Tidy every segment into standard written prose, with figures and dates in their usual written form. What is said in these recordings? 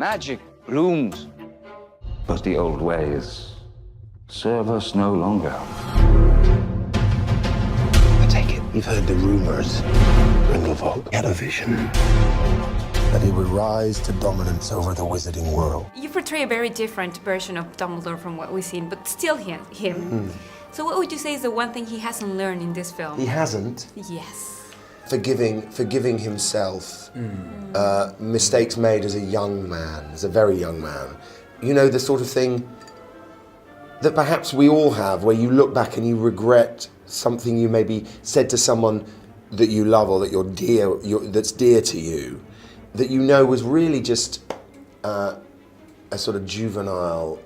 Magic blooms, but the old ways serve us no longer. I take it you've heard the rumors. Grindelwald had a vision that he would rise to dominance over the wizarding world. You portray a very different version of Dumbledore from what we've seen, but still him. So what would you say is the one thing he hasn't learned in this film? He hasn't. Yes. Forgiving himself. Mistakes made as a young man, as a very young man. You know, the sort of thing that perhaps we all have, where you look back and you regret something you maybe said to someone that you love or that that's dear to you, that you know was really just a sort of juvenile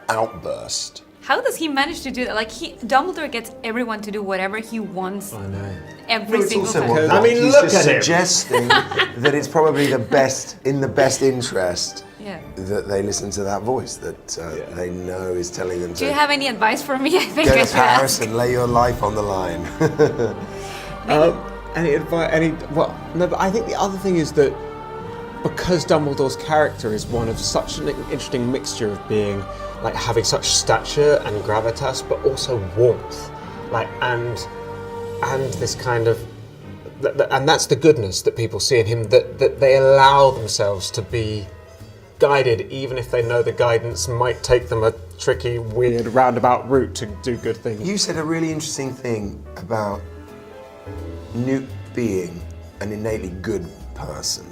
outburst. How does he manage to do that? Like, Dumbledore gets everyone to do whatever he wants. I know. Every single time. I mean, he's look just at him. suggesting that it's probably in the best interest Yeah. that they listen to that voice that they know is telling them to. Do you have any advice for me? I think Go I to should Paris ask. and lay your life on the line. Any advice? Well, no, but I think the other thing is that because Dumbledore's character is one of such an interesting mixture of being like having such stature and gravitas, but also warmth, like and this kind of, and that's the goodness that people see in him. That they allow themselves to be guided, even if they know the guidance might take them a tricky, weird, roundabout route to do good things. You said a really interesting thing about Newt being an innately good person,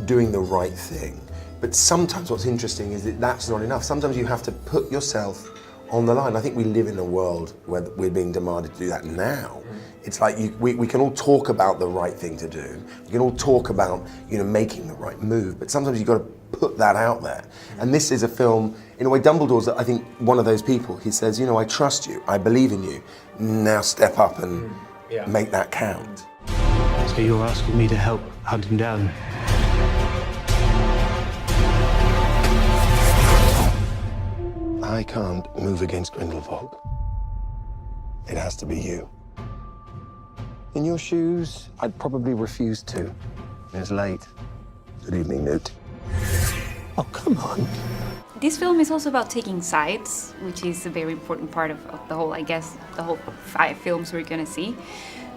doing the right thing. But sometimes what's interesting is that that's not enough. Sometimes you have to put yourself on the line. I think we live in a world where we're being demanded to do that now. It's like we can all talk about the right thing to do. We can all talk about making the right move. But sometimes you've got to put that out there. And this is a film, in a way, Dumbledore's, I think, one of those people. He says, I trust you. I believe in you. Now step up and make that count. So you're asking me to help hunt him down? I can't move against Grindelwald. It has to be you. In your shoes, I'd probably refuse to. It's late. Good evening, Newt. Oh, come on. This film is also about taking sides, which is a very important part of the whole, I guess, the whole 5 films we're gonna see.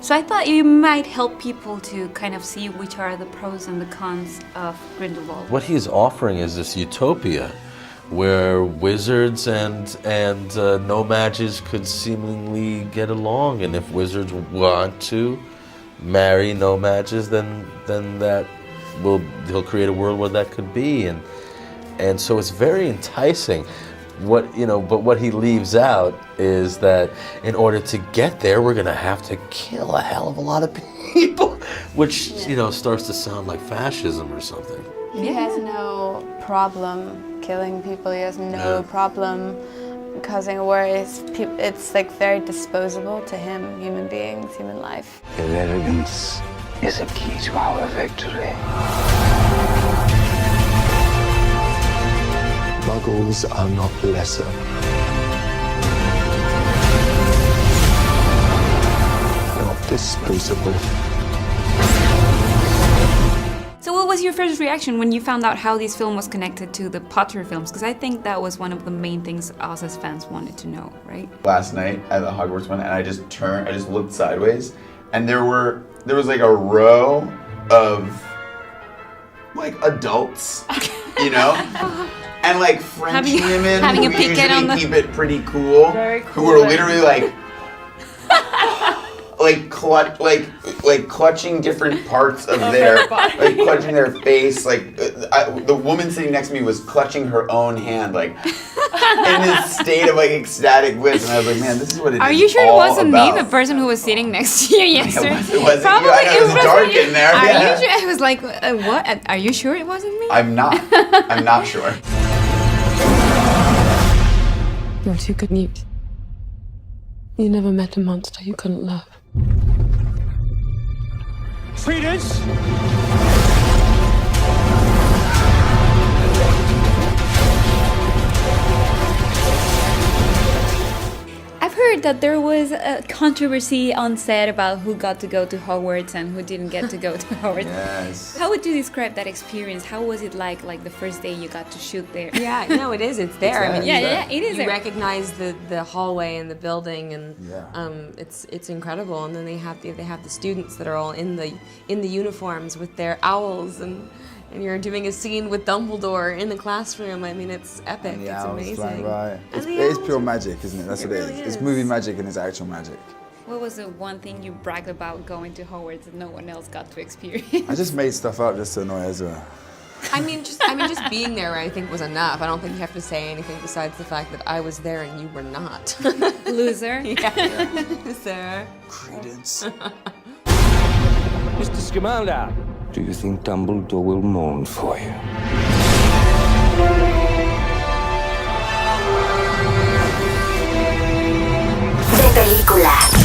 So I thought you might help people to kind of see which are the pros and the cons of Grindelwald. What he's offering is this utopia where wizards and no-mages could seemingly get along, and if wizards want to marry no-mages, then he'll create a world where that could be, and so it's very enticing. But what he leaves out is that in order to get there, we're gonna have to kill a hell of a lot of people, which starts to sound like fascism or something. He has no problem killing people. He has no problem causing worries. It's like very disposable to him, human beings, human life. Irrelevance is a key to our victory. Muggles are not lesser. Not disposable. So what was your first reaction when you found out how this film was connected to the Potter films? Because I think that was one of the main things us as fans wanted to know, right? Last night at the Hogwarts one, and I just looked sideways, and there was like a row of like adults, and like French women having who a peek at usually keep it pretty cool, who were literally like clutching different parts of their, like clutching their face. Like the woman sitting next to me was clutching her own hand, like in this state of like ecstatic bliss. And I was like, man, this is what it is. Are you sure all it wasn't about. me, the person who was sitting next to you yesterday? It wasn't you. I know, it was dark in there. Are Yeah. you sure? I was like, what? Are you sure it wasn't me? I'm not sure. You're too good, Newt. You never met a monster you couldn't love. Traitors! I've heard that there was a controversy on set about who got to go to Hogwarts and who didn't get to go to Hogwarts. Yes. How would you describe that experience? How was it like the first day you got to shoot there? Yeah, no, it is. It's there. I mean, yeah, it is you there. recognize the hallway and the building, and Yeah. it's incredible. And then they have the students that are all in the uniforms with their owls, and you're doing a scene with Dumbledore in the classroom. I mean, it's epic. And the it's owls amazing. flying by. And It the is owls pure are- magic, isn't it? That's It what it really is. It's is. movie magic and it's actual magic. What was the one thing you bragged about going to Hogwarts that no one else got to experience? I just made stuff up just to annoy Ezra. I mean, just being there, I think, was enough. I don't think you have to say anything besides the fact that I was there and you were not. Loser. Sarah. Credence. Mr. Scamander. Do you think Dumbledore will mourn for you? De película.